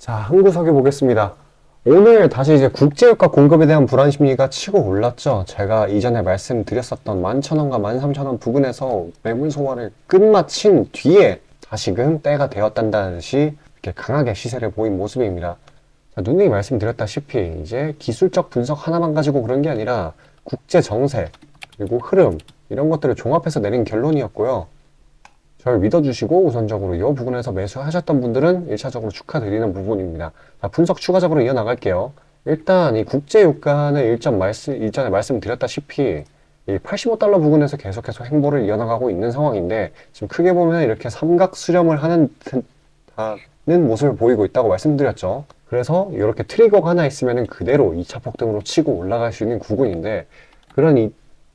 자, 한 구석에 보겠습니다. 오늘 다시 이제 국제유가 공급에 대한 불안 심리가 치고 올랐죠. 제가 이전에 말씀드렸었던 11,000원과 13,000원 부근에서 매물 소화를 끝마친 뒤에 다시금 때가 되었다는 듯이 이렇게 강하게 시세를 보인 모습입니다. 자, 누누이 말씀드렸다시피 이제 기술적 분석 하나만 가지고 그런 게 아니라 국제 정세 그리고 흐름 이런 것들을 종합해서 내린 결론이었고요. 저를 믿어주시고 우선적으로 이 부분에서 매수하셨던 분들은 1차적으로 축하드리는 부분입니다. 자, 분석 추가적으로 이어나갈게요. 일단 이 국제유가는 일전에 말씀드렸다시피 이 85달러 부근에서 계속해서 행보를 이어나가고 있는 상황인데 지금 크게 보면 이렇게 삼각 수렴을 하는 모습을 보이고 있다고 말씀드렸죠. 그래서 이렇게 트리거가 하나 있으면 그대로 2차 폭등으로 치고 올라갈 수 있는 구간인데 그런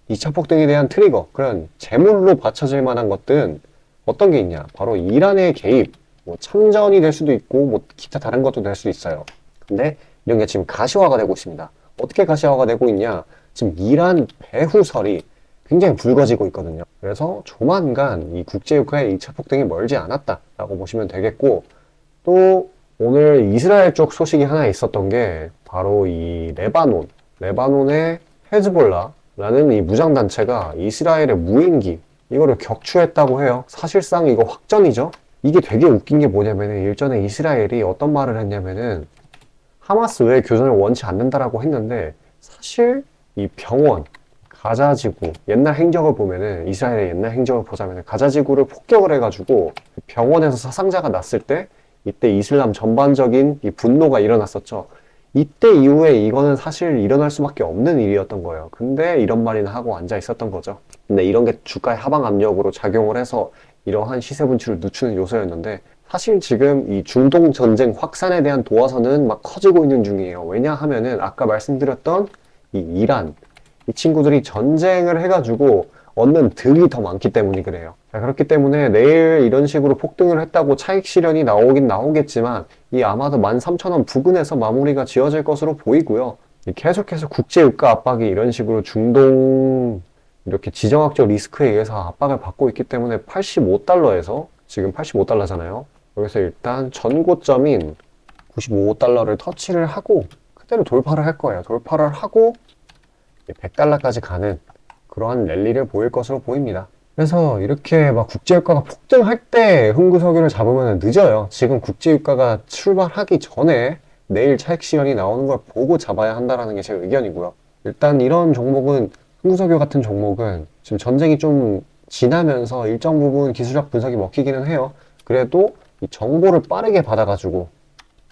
2차 폭등에 대한 트리거, 그런 재물로 받쳐질 만한 것들은 어떤 게 있냐? 바로 이란의 개입, 뭐 참전이 될 수도 있고 뭐 기타 다른 것도 될 수 있어요. 근데 이런 게 지금 가시화가 되고 있습니다. 어떻게 가시화가 되고 있냐? 지금 이란 배후설이 굉장히 불거지고 있거든요. 그래서 조만간 이 국제유가의 2차 폭등이 멀지 않았다라고 보시면 되겠고, 또 오늘 이스라엘 쪽 소식이 하나 있었던 게 바로 이 레바논의 헤즈볼라라는 이 무장단체가 이스라엘의 무인기 이거를 격추했다고 해요. 사실상 이거 확전이죠. 이게 되게 웃긴 게 뭐냐면은 일전에 이스라엘이 어떤 말을 했냐면은 하마스 외 교전을 원치 않는다라고 했는데 사실 이 병원, 가자지구 옛날 행적을 보면은 이스라엘의 옛날 행적을 보자면은 가자지구를 폭격을 해가지고 병원에서 사상자가 났을 때 이때 이슬람 전반적인 이 분노가 일어났었죠. 이때 이후에 이거는 사실 일어날 수밖에 없는 일이었던 거예요. 근데 이런 말이나 하고 앉아 있었던 거죠. 근데 이런 게 주가의 하방 압력으로 작용을 해서 이러한 시세 분출을 늦추는 요소였는데 사실 지금 이 중동 전쟁 확산에 대한 도화선은 막 커지고 있는 중이에요. 왜냐하면은 아까 말씀드렸던 이 이란 이 친구들이 전쟁을 해가지고 얻는 득이 더 많기 때문이 그래요. 자, 그렇기 때문에 내일 이런 식으로 폭등을 했다고 차익 실현이 나오긴 나오겠지만 이 아마도 13,000원 부근에서 마무리가 지어질 것으로 보이고요. 계속해서 국제유가 압박이 이런 식으로 중동 이렇게 지정학적 리스크에 의해서 압박을 받고 있기 때문에 85달러에서 지금 85달러잖아요. 여기서 일단 전고점인 95달러를 터치를 하고 그대로 돌파를 할 거예요. 돌파를 하고 100달러까지 가는 그러한 랠리를 보일 것으로 보입니다. 그래서 이렇게 막 국제유가가 폭등할 때 흥구석유를 잡으면 늦어요. 지금 국제유가가 출발하기 전에 내일 차익 실현이 나오는 걸 보고 잡아야 한다는 게 제 의견이고요. 일단 이런 종목은 흥구석유 같은 종목은 지금 전쟁이 좀 지나면서 일정 부분 기술적 분석이 먹히기는 해요. 그래도 이 정보를 빠르게 받아가지고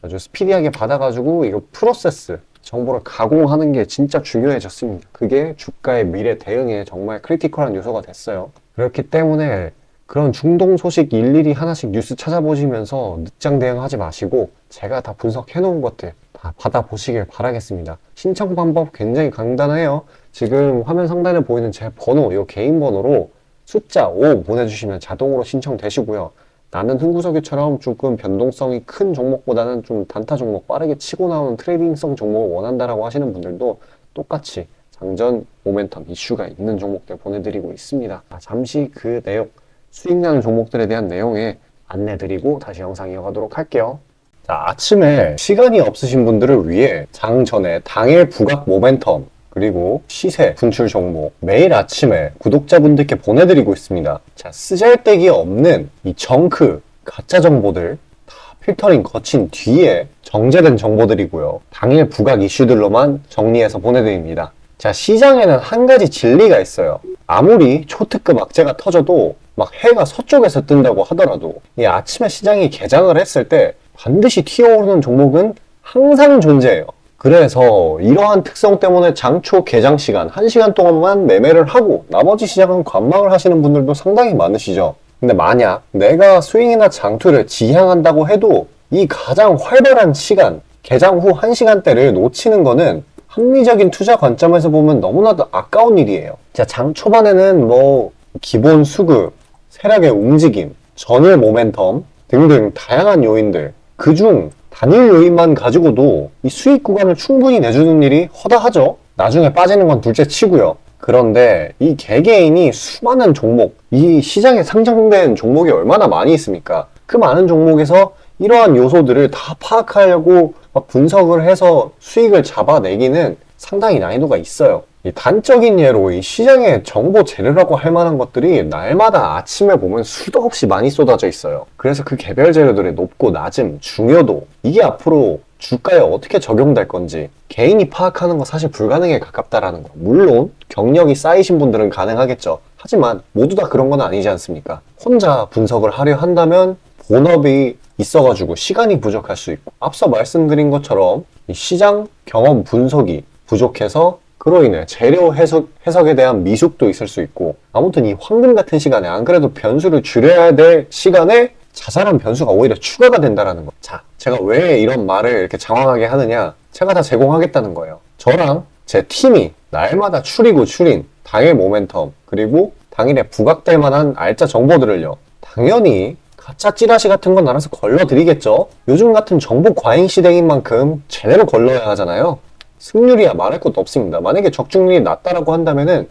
아주 스피디하게 받아가지고 이거 프로세스 정보를 가공하는 게 진짜 중요해졌습니다. 그게 주가의 미래 대응에 정말 크리티컬한 요소가 됐어요. 그렇기 때문에 그런 중동 소식 일일이 하나씩 뉴스 찾아보시면서 늦장 대응하지 마시고 제가 다 분석해 놓은 것들 다 받아보시길 바라겠습니다. 신청 방법 굉장히 간단해요. 지금 화면 상단에 보이는 제 번호, 이 개인 번호로 숫자 5 보내주시면 자동으로 신청되시고요. 나는 흥구석유처럼 조금 변동성이 큰 종목보다는 좀 단타 종목, 빠르게 치고 나오는 트레이딩성 종목을 원한다라고 하시는 분들도 똑같이 장전 모멘텀 이슈가 있는 종목들 보내드리고 있습니다. 잠시 그 내용, 수익 나는 종목들에 대한 내용에 안내드리고 다시 영상 이어가도록 할게요. 자, 아침에 시간이 없으신 분들을 위해 장 전에 당일 부각 모멘텀 그리고 시세 분출 종목 매일 아침에 구독자분들께 보내드리고 있습니다. 자, 쓰잘데기 없는 이 정크 가짜 정보들 다 필터링 거친 뒤에 정제된 정보들이고요. 당일 부각 이슈들로만 정리해서 보내드립니다. 자, 시장에는 한 가지 진리가 있어요. 아무리 초특급 악재가 터져도 막 해가 서쪽에서 뜬다고 하더라도 이 아침에 시장이 개장을 했을 때 반드시 튀어오르는 종목은 항상 존재해요. 그래서 이러한 특성 때문에 장초 개장 시간 1시간 동안만 매매를 하고 나머지 시장은 관망을 하시는 분들도 상당히 많으시죠. 근데 만약 내가 스윙이나 장투를 지향한다고 해도 이 가장 활발한 시간 개장 후 1시간대를 놓치는 거는 합리적인 투자 관점에서 보면 너무나도 아까운 일이에요. 자, 장 초반에는 뭐 기본 수급, 세력의 움직임, 전일 모멘텀 등등 다양한 요인들 그중 단일 요인만 가지고도 이 수익 구간을 충분히 내주는 일이 허다하죠. 나중에 빠지는 건 둘째 치고요. 그런데 이 개개인이 수많은 종목, 이 시장에 상장된 종목이 얼마나 많이 있습니까? 그 많은 종목에서 이러한 요소들을 다 파악하려고 막 분석을 해서 수익을 잡아내기는 상당히 난이도가 있어요. 이 단적인 예로 이 시장의 정보 재료라고 할 만한 것들이 날마다 아침에 보면 수도 없이 많이 쏟아져 있어요. 그래서 그 개별 재료들의 높고 낮음, 중요도, 이게 앞으로 주가에 어떻게 적용될 건지 개인이 파악하는 거 사실 불가능에 가깝다라는 거. 물론 경력이 쌓이신 분들은 가능하겠죠. 하지만 모두 다 그런 건 아니지 않습니까? 혼자 분석을 하려 한다면 본업이 있어가지고 시간이 부족할 수 있고, 앞서 말씀드린 것처럼 이 시장 경험 분석이 부족해서 그로 인해 재료 해석에 대한 미숙도 있을 수 있고, 아무튼 이 황금 같은 시간에 안 그래도 변수를 줄여야 될 시간에 자잘한 변수가 오히려 추가가 된다는 거. 자, 제가 왜 이런 말을 이렇게 장황하게 하느냐? 제가 다 제공하겠다는 거예요. 저랑 제 팀이 날마다 추리고 추린 당일 모멘텀, 그리고 당일에 부각될 만한 알짜 정보들을요, 당연히 가짜 찌라시 같은 건 알아서 걸러드리겠죠. 요즘 같은 정보 과잉 시대인 만큼 제대로 걸러야 하잖아요. 승률이야 말할 것도 없습니다. 만약에 적중률이 낮다라고 한다면은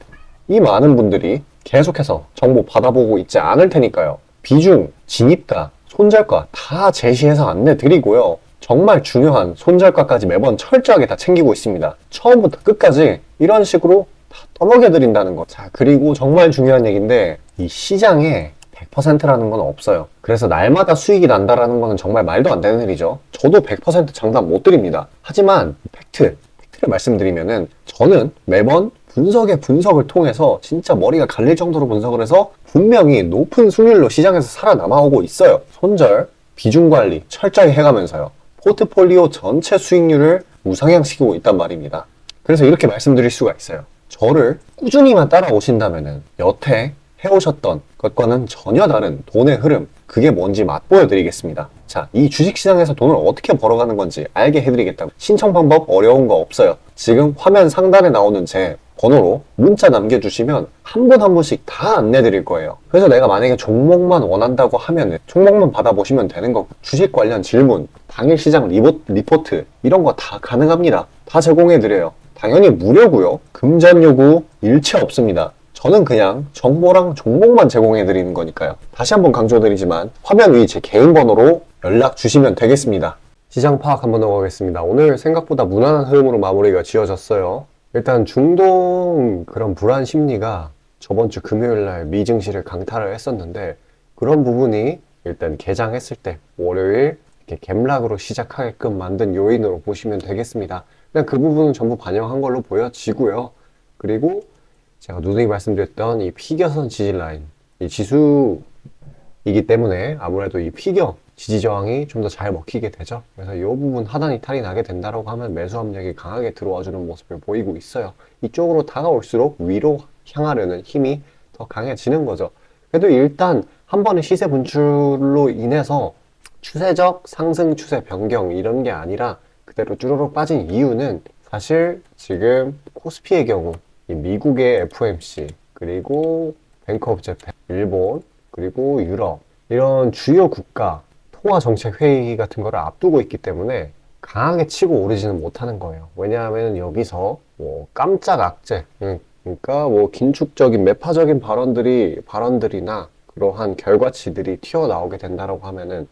이 많은 분들이 계속해서 정보 받아보고 있지 않을 테니까요. 비중, 진입가, 손절가 다 제시해서 안내드리고요. 정말 중요한 손절가까지 매번 철저하게 다 챙기고 있습니다. 처음부터 끝까지 이런 식으로 다 떠먹여드린다는 거. 자, 그리고 정말 중요한 얘기인데, 이 시장에 100%라는 건 없어요. 그래서 날마다 수익이 난다라는 거는 정말 말도 안 되는 일이죠. 저도 100% 장담 못 드립니다. 하지만 팩트를 말씀드리면은, 저는 매번 분석을 통해서 진짜 머리가 갈릴 정도로 분석을 해서 분명히 높은 수익률로 시장에서 살아남아오고 있어요. 손절, 비중 관리 철저히 해가면서요. 포트폴리오 전체 수익률을 우상향시키고 있단 말입니다. 그래서 이렇게 말씀드릴 수가 있어요. 저를 꾸준히만 따라오신다면은 여태 해오셨던 것과는 전혀 다른 돈의 흐름, 그게 뭔지 맛보여 드리겠습니다. 자, 이 주식시장에서 돈을 어떻게 벌어가는 건지 알게 해드리겠다고. 신청 방법 어려운 거 없어요. 지금 화면 상단에 나오는 제 번호로 문자 남겨주시면 한 분 한 분씩 다 안내드릴 거예요. 그래서 내가 만약에 종목만 원한다고 하면 종목만 받아보시면 되는 거고, 주식 관련 질문, 당일 시장 리포트 이런 거 다 가능합니다. 다 제공해드려요. 당연히 무료고요. 금전 요구 일체 없습니다. 저는 그냥 정보랑 종목만 제공해드리는 거니까요. 다시 한번 강조드리지만 화면 위 제 개인 번호로 연락 주시면 되겠습니다. 시장 파악 한번 해보겠습니다. 오늘 생각보다 무난한 흐름으로 마무리가 지어졌어요. 일단 중동 그런 불안 심리가 저번 주 금요일 날 미 증시를 강타를 했었는데, 그런 부분이 일단 개장했을 때 월요일 이렇게 갭락으로 시작하게끔 만든 요인으로 보시면 되겠습니다. 그냥 그 부분은 전부 반영한 걸로 보여지고요. 그리고 제가 누누이 말씀드렸던 이 피겨선 지지 라인, 이 지수이기 때문에 아무래도 이 피겨 지지 저항이 좀 더 잘 먹히게 되죠. 그래서 이 부분 하단 이탈이 나게 된다라고 하면 매수 압력이 강하게 들어와주는 모습을 보이고 있어요. 이쪽으로 다가올수록 위로 향하려는 힘이 더 강해지는 거죠. 그래도 일단 한 번의 시세 분출로 인해서 추세적 상승 추세 변경 이런 게 아니라 그대로 쭈루룩 빠진 이유는, 사실 지금 코스피의 경우 이 미국의 FOMC, 그리고 뱅크 오브 재팬, 일본, 그리고 유럽, 이런 주요 국가 통화정책회의 같은 거를 앞두고 있기 때문에 강하게 치고 오르지는 못하는 거예요. 왜냐하면 여기서 뭐 깜짝 악재, 그러니까 뭐 긴축적인 매파적인 발언들이나 그러한 결과치들이 튀어나오게 된다라고 하면은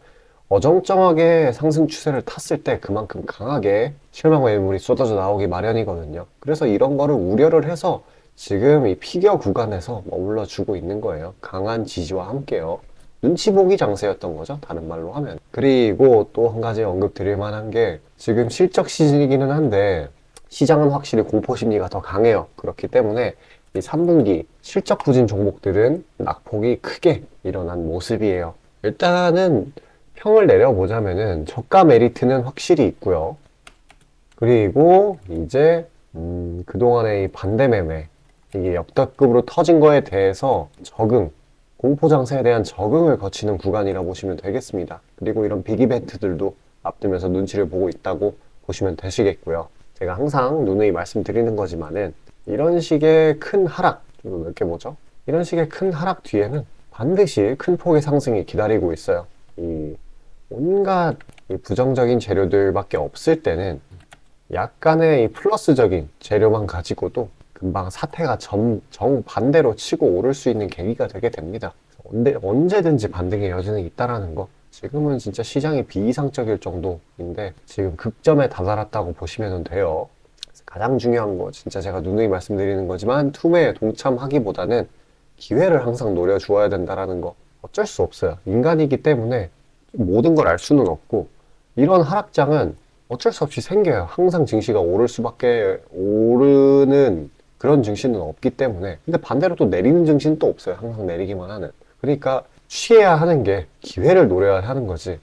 어정쩡하게 상승 추세를 탔을 때 그만큼 강하게 실망 매물이 쏟아져 나오기 마련이거든요. 그래서 이런 거를 우려를 해서 지금 이 피겨 구간에서 머물러 주고 있는 거예요. 강한 지지와 함께요. 눈치 보기 장세였던 거죠, 다른 말로 하면. 그리고 또 한 가지 언급 드릴 만한 게, 지금 실적 시즌이기는 한데 시장은 확실히 공포 심리가 더 강해요. 그렇기 때문에 이 3분기 실적 부진 종목들은 낙폭이 크게 일어난 모습이에요. 일단은 평을 내려보자면은 저가 메리트는 확실히 있고요. 그리고 이제 그동안의 이 반대 매매, 이게 역대급으로 터진 거에 대해서 공포 장세에 대한 적응을 거치는 구간이라 보시면 되겠습니다. 그리고 이런 빅 이벤트들도 앞두면서 눈치를 보고 있다고 보시면 되시겠고요. 제가 항상 누누이 말씀드리는 거지만은 이런 식의 큰 하락, 좀 넓게 보죠. 이런 식의 큰 하락 뒤에는 반드시 큰 폭의 상승이 기다리고 있어요. 이 온갖 이 부정적인 재료들밖에 없을 때는 약간의 이 플러스적인 재료만 가지고도 금방 사태가 정반대로 치고 오를 수 있는 계기가 되게 됩니다. 언제든지 반등의 여지는 있다라는 거 지금은 진짜 시장이 비이상적일 정도인데 지금 극점에 다다랐다고 보시면 돼요. 가장 중요한 거 진짜 제가 누누이 말씀드리는 거지만 투매에 동참하기보다는 기회를 항상 노려주어야 된다라는 거. 어쩔 수 없어요. 인간이기 때문에 모든 걸 알 수는 없고 이런 하락장은 어쩔 수 없이 생겨요. 항상 증시가 오를 수밖에 오르는 그런 증시는 없기 때문에. 근데 반대로 또 내리는 증시는 또 없어요. 항상 내리기만 하는. 그러니까 취해야 하는 게 기회를 노려야 하는 거지.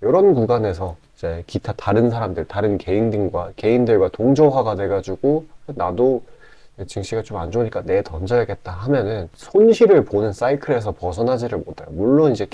이런 구간에서 이제 기타 다른 사람들, 다른 개인들과 동조화가 돼가지고 나도 증시가 좀 안 좋으니까 내 던져야겠다 하면은 손실을 보는 사이클에서 벗어나지를 못해요. 물론 이제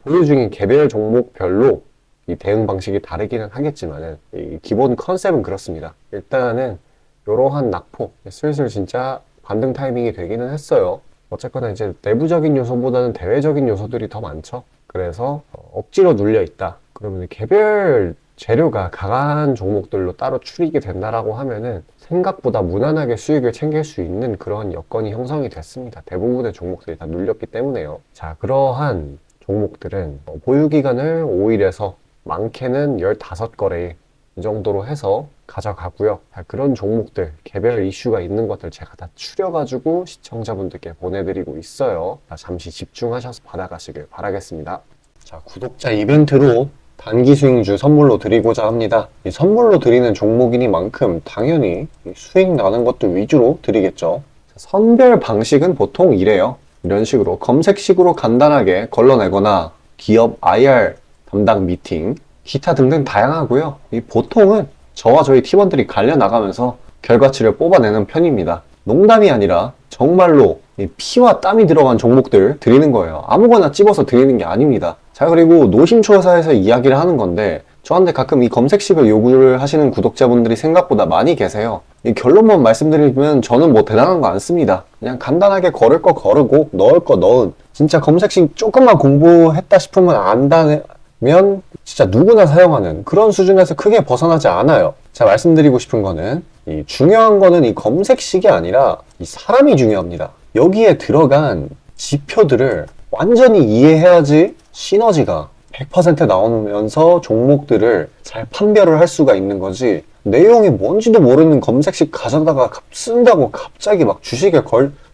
보유 중인 개별 종목별로 이 대응 방식이 다르기는 하겠지만은 이 기본 컨셉은 그렇습니다. 일단은 이러한 낙폭 슬슬 진짜 반등 타이밍이 되기는 했어요. 어쨌거나 이제 내부적인 요소보다는 대외적인 요소들이 더 많죠. 그래서 억지로 눌려 있다. 그러면 개별 재료가 강한 종목들로 따로 추리게 된다라고 하면은 생각보다 무난하게 수익을 챙길 수 있는 그런 여건이 형성이 됐습니다. 대부분의 종목들이 다 눌렸기 때문에요. 자, 그러한 종목들은 보유기간을 5일에서 많게는 15거래 이 정도로 해서 가져가고요. 그런 종목들, 개별 이슈가 있는 것들 제가 다 추려가지고 시청자분들께 보내드리고 있어요. 잠시 집중하셔서 받아가시길 바라겠습니다. 자, 구독자 이벤트로 단기 수익주 선물로 드리고자 합니다. 이 선물로 드리는 종목이니만큼 당연히 수익 나는 것들 위주로 드리겠죠. 선별 방식은 보통 이래요. 이런 식으로 검색식으로 간단하게 걸러내거나 기업 IR 담당 미팅, 기타 등등 다양하고요. 이 보통은 저와 저희 팀원들이 갈려나가면서 결과치를 뽑아내는 편입니다. 농담이 아니라 정말로 피와 땀이 들어간 종목들 드리는 거예요. 아무거나 찝어서 드리는 게 아닙니다. 자, 그리고 노심초사해서 이야기를 하는 건데 저한테 가끔 이 검색식을 요구를 하시는 구독자분들이 생각보다 많이 계세요. 이 결론만 말씀드리면 저는 뭐 대단한 거 안 씁니다. 그냥 간단하게 걸을 거 거르고 넣을 거 넣은, 진짜 검색식 조금만 공부했다 싶으면 안다면 진짜 누구나 사용하는 그런 수준에서 크게 벗어나지 않아요. 제가 말씀드리고 싶은 거는 이 중요한 거는 이 검색식이 아니라 이 사람이 중요합니다. 여기에 들어간 지표들을 완전히 이해해야지 시너지가 100% 나오면서 종목들을 잘 판별을 할 수가 있는 거지, 내용이 뭔지도 모르는 검색식 가져다가 쓴다고 갑자기 막 주식에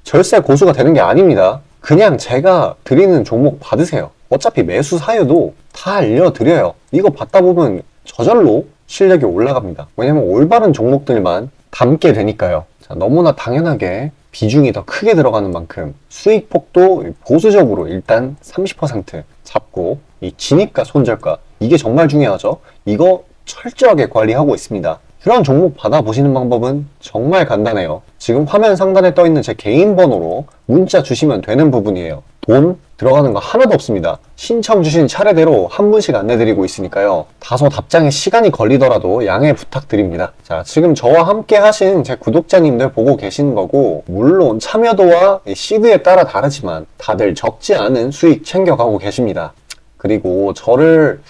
절세 고수가 되는 게 아닙니다. 그냥 제가 드리는 종목 받으세요. 어차피 매수 사유도 다 알려드려요. 이거 받다 보면 저절로 실력이 올라갑니다. 왜냐면 올바른 종목들만 담게 되니까요. 자, 너무나 당연하게 비중이 더 크게 들어가는 만큼 수익폭도 보수적으로 일단 30% 잡고, 이 진입가 손절가 이게 정말 중요하죠. 이거 철저하게 관리하고 있습니다. 그런 종목 받아보시는 방법은 정말 간단해요. 지금 화면 상단에 떠있는 제 개인 번호로 문자 주시면 되는 부분이에요. 돈 들어가는 거 하나도 없습니다. 신청 주신 차례대로 한 분씩 안내드리고 있으니까요. 다소 답장에 시간이 걸리더라도 양해 부탁드립니다. 자, 지금 저와 함께 하신 제 구독자님들 보고 계시는 거고, 물론 참여도와 시드에 따라 다르지만 다들 적지 않은 수익 챙겨가고 계십니다. 그리고 저를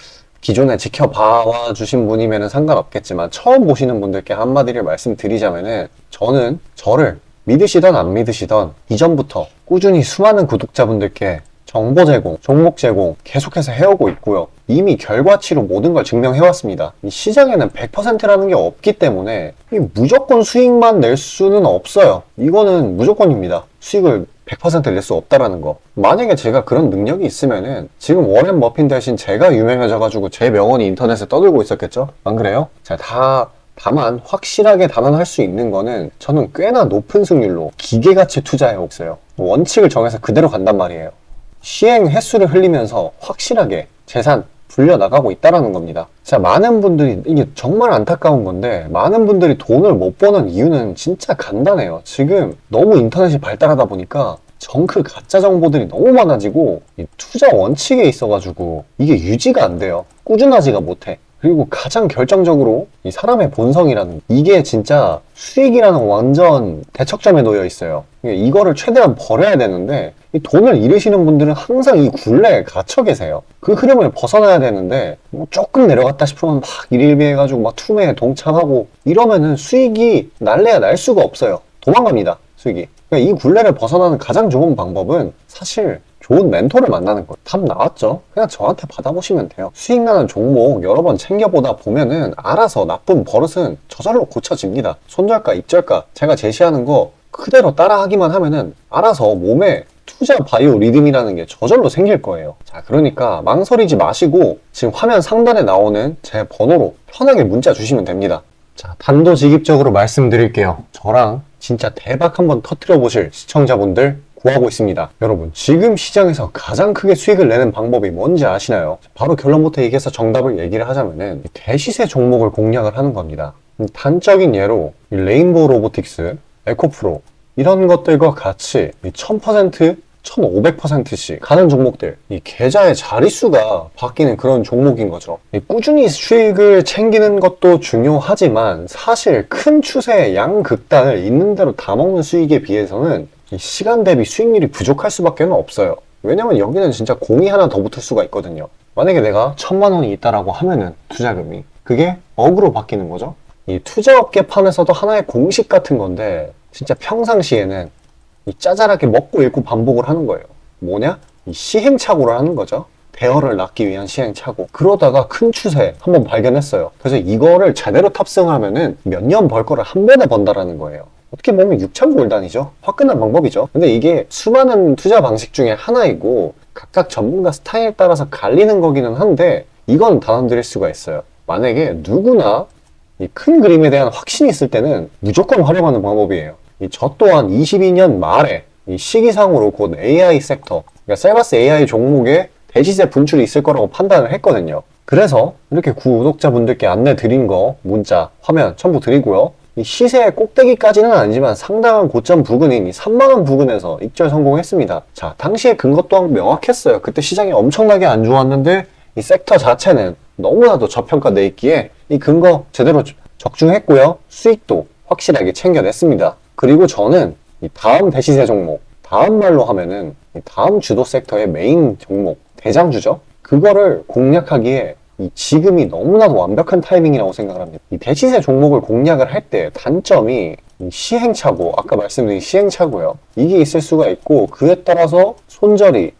기존에 지켜봐 주신 분이면 상관없겠지만 처음 보시는 분들께 한마디를 말씀드리자면은, 저는 저를 믿으시던 안 믿으시던 이전부터 꾸준히 수많은 구독자분들께 정보 제공, 종목 제공 계속해서 해오고 있고요. 이미 결과치로 모든 걸 증명해왔습니다. 이 시장에는 100%라는 게 없기 때문에 무조건 수익만 낼 수는 없어요. 이거는 무조건입니다. 수익을 100% 낼 수 없다라는 거. 만약에 제가 그런 능력이 있으면은 지금 워렌 버핏 대신 제가 유명해져가지고 제 명언이 인터넷에 떠들고 있었겠죠? 안 그래요? 자, 다만 확실하게 단언할 수 있는 거는 저는 꽤나 높은 승률로 기계같이 투자해 있어요. 원칙을 정해서 그대로 간단 말이에요. 시행 횟수를 흘리면서 확실하게 재산 불려나가고 있다라는 겁니다. 자, 많은 분들이, 이게 정말 안타까운 건데, 많은 분들이 돈을 못 버는 이유는 진짜 간단해요. 지금 너무 인터넷이 발달하다 보니까 정크 가짜 정보들이 너무 많아지고 이 투자 원칙에 있어가지고 이게 유지가 안 돼요. 꾸준하지가 못해. 그리고 가장 결정적으로 이 사람의 본성이라는, 이게 진짜 수익이라는 완전 대척점에 놓여 있어요. 이거를 최대한 버려야 되는데 이 돈을 잃으시는 분들은 항상 이 굴레에 갇혀 계세요. 그 흐름을 벗어나야 되는데 뭐 조금 내려갔다 싶으면 막 일일비해가지고 막 투매에 동참하고 이러면은 수익이 날래야 날 수가 없어요. 도망갑니다, 수익이. 그러니까 이 굴레를 벗어나는 가장 좋은 방법은 사실 좋은 멘토를 만나는 거예요. 답 나왔죠? 그냥 저한테 받아보시면 돼요. 수익 나는 종목 여러 번 챙겨보다 보면은 알아서 나쁜 버릇은 저절로 고쳐집니다. 손절가, 입절가 제가 제시하는 거 그대로 따라하기만 하면은 알아서 몸에 투자 바이오 리듬이라는 게 저절로 생길 거예요. 자, 그러니까 망설이지 마시고 지금 화면 상단에 나오는 제 번호로 편하게 문자 주시면 됩니다. 자, 단도직입적으로 말씀드릴게요. 저랑 진짜 대박 한번 터뜨려 보실 시청자분들 구하고 있습니다. 여러분, 지금 시장에서 가장 크게 수익을 내는 방법이 뭔지 아시나요? 바로 결론부터 얘기해서 정답을 얘기를 하자면은 대시세 종목을 공략을 하는 겁니다. 단적인 예로 레인보우 로보틱스, 에코프로 이런 것들과 같이 1000%, 1500%씩 가는 종목들, 이 계좌의 자릿수가 바뀌는 그런 종목인 거죠. 꾸준히 수익을 챙기는 것도 중요하지만 사실 큰 추세의 양극단을 있는 대로 다 먹는 수익에 비해서는 이 시간 대비 수익률이 부족할 수밖에 없어요. 왜냐면 여기는 진짜 공이 하나 더 붙을 수가 있거든요. 만약에 내가 1000만 원이 있다라고 하면은 투자금이 그게 억으로 바뀌는 거죠. 이 투자업계판에서도 하나의 공식 같은 건데 진짜 평상시에는 이 짜잘하게 먹고 읽고 반복을 하는 거예요. 뭐냐? 이 시행착오를 하는 거죠. 대어를 낳기 위한 시행착오. 그러다가 큰 추세 한번 발견했어요. 그래서 이거를 제대로 탑승하면은 몇 년 벌 거를 한 번에 번다라는 거예요. 어떻게 보면 6,000골단이죠. 화끈한 방법이죠. 근데 이게 수많은 투자 방식 중에 하나이고 각각 전문가 스타일에 따라서 갈리는 거기는 한데 이건 단언드릴 수가 있어요. 만약에 누구나 이 큰 그림에 대한 확신이 있을 때는 무조건 활용하는 방법이에요. 저 또한 22년 말에 이 시기상으로 곧 AI 섹터, 그러니까 셀바스 AI 종목에 대시세 분출이 있을 거라고 판단을 했거든요. 그래서 이렇게 구독자분들께 안내 드린 거 문자, 화면 첨부 드리고요. 이 시세의 꼭대기까지는 아니지만 상당한 고점 부근인 이 3만원 부근에서 입절 성공했습니다. 자, 당시에 근거 또한 명확했어요. 그때 시장이 엄청나게 안 좋았는데 이 섹터 자체는 너무나도 저평가돼 있기에 이 근거 제대로 적중했고요. 수익도 확실하게 챙겨냈습니다. 그리고 저는 이 다음 대시세 종목, 다음 말로 하면은 이 다음 주도 섹터의 메인 종목, 대장주죠. 그거를 공략하기에 이 지금이 너무나도 완벽한 타이밍이라고 생각을 합니다. 이 대시세 종목을 공략을 할 때 단점이 이 시행착오, 아까 말씀드린 시행착오요. 이게 있을 수가 있고 그에 따라서 손절이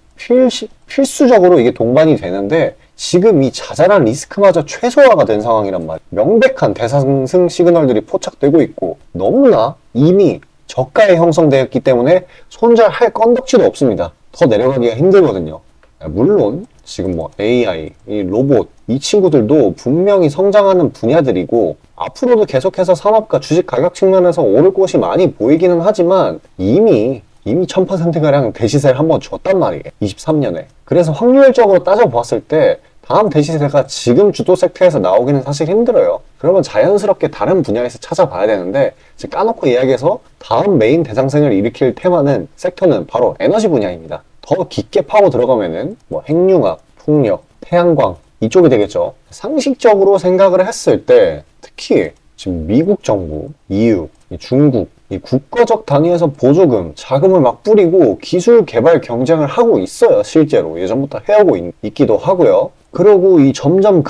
필수적으로 이게 동반이 되는데 지금 이 자잘한 리스크마저 최소화가 된 상황이란 말이에요. 명백한 대상승 시그널들이 포착되고 있고 너무나 이미 저가에 형성되었기 때문에 손절할 건덕지도 없습니다. 더 내려가기가 힘들거든요. 물론 지금 뭐 AI, 이 로봇 이 친구들도 분명히 성장하는 분야들이고 앞으로도 계속해서 산업과 주식 가격 측면에서 오를 곳이 많이 보이기는 하지만 이미 1000%가량 대시세를 한번 줬단 말이에요. 23년에. 그래서 확률적으로 따져보았을 때 다음 대시세가 지금 주도 섹터에서 나오기는 사실 힘들어요. 그러면 자연스럽게 다른 분야에서 찾아봐야 되는데 까놓고 이야기해서 다음 메인 대상승을 일으킬 테마는 섹터는 바로 에너지 분야입니다. 더 깊게 파고 들어가면은 뭐 핵융합, 풍력, 태양광 이쪽이 되겠죠. 상식적으로 생각을 했을 때 특히 지금 미국 정부, EU, 중국 이 국가적 단위에서 보조금, 자금을 막 뿌리고 기술 개발 경쟁을 하고 있어요. 실제로 예전부터 해오고 있기도 하고요. 그리고 이 점점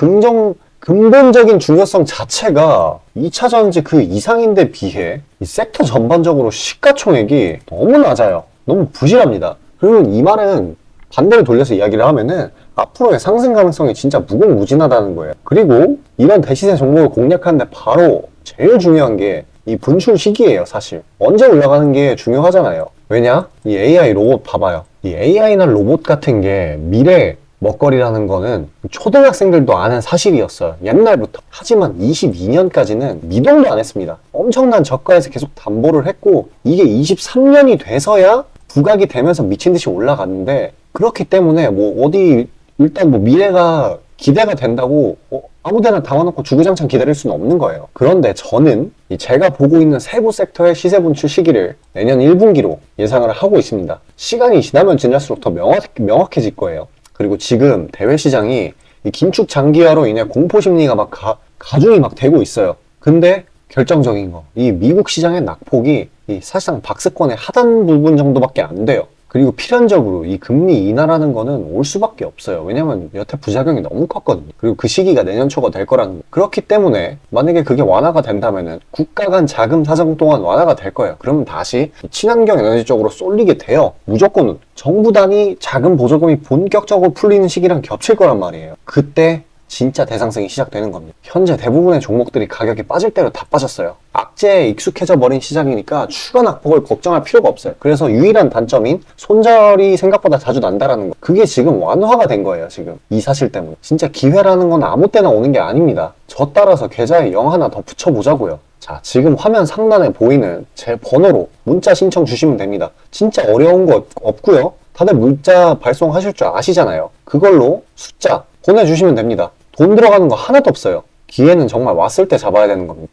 근본적인 중요성 자체가 2차 전지 그 이상인데 비해 이 섹터 전반적으로 시가총액이 너무 낮아요. 너무 부실합니다. 그리고 이 말은 반대로 돌려서 이야기를 하면은 앞으로의 상승 가능성이 진짜 무궁무진하다는 거예요. 그리고 이런 대시세 종목을 공략하는데 바로 제일 중요한 게 이 분출 시기예요. 사실 언제 올라가는 게 중요하잖아요. 왜냐? 이 AI 로봇 봐봐요. 이 AI나 로봇 같은 게 미래 먹거리라는 거는 초등학생들도 아는 사실이었어요. 옛날부터. 하지만 22년까지는 미동도 안 했습니다. 엄청난 저가에서 계속 담보를 했고 이게 23년이 돼서야 부각이 되면서 미친 듯이 올라갔는데 그렇기 때문에 뭐 어디 일단 뭐 미래가 기대가 된다고 아무데나 담아놓고 주구장창 기다릴 수는 없는 거예요. 그런데 저는 제가 보고 있는 세부 섹터의 시세 분출 시기를 내년 1분기로 예상을 하고 있습니다. 시간이 지나면 지날수록 더 명확해질 거예요. 그리고 지금 대외 시장이 이 긴축 장기화로 인해 공포 심리가 막 가중이 막 되고 있어요. 근데 결정적인 거, 이 미국 시장의 낙폭이 이 사실상 박스권의 하단 부분 정도밖에 안 돼요. 그리고 필연적으로 이 금리 인하라는 거는 올 수밖에 없어요. 왜냐면 여태 부작용이 너무 컸거든요. 그리고 그 시기가 내년 초가 될 거라는 거. 그렇기 때문에 만약에 그게 완화가 된다면은 국가 간 자금 사정 또한 완화가 될 거예요. 그러면 다시 친환경 에너지 쪽으로 쏠리게 돼요. 무조건 정부 단위 자금 보조금이 본격적으로 풀리는 시기랑 겹칠 거란 말이에요. 그때 진짜 대상승이 시작되는 겁니다. 현재 대부분의 종목들이 가격이 빠질 대로 다 빠졌어요. 악재에 익숙해져 버린 시장이니까 추가 낙폭을 걱정할 필요가 없어요. 그래서 유일한 단점인 손절이 생각보다 자주 난다라는 거. 그게 지금 완화가 된 거예요, 지금. 이 사실 때문에. 진짜 기회라는 건 아무 때나 오는 게 아닙니다. 저 따라서 계좌에 0 하나 더 붙여보자고요. 자, 지금 화면 상단에 보이는 제 번호로 문자 신청 주시면 됩니다. 진짜 어려운 거 없고요. 다들 문자 발송하실 줄 아시잖아요. 그걸로 숫자 보내주시면 됩니다. 돈 들어가는 거 하나도 없어요. 기회는 정말 왔을 때 잡아야 되는 겁니다.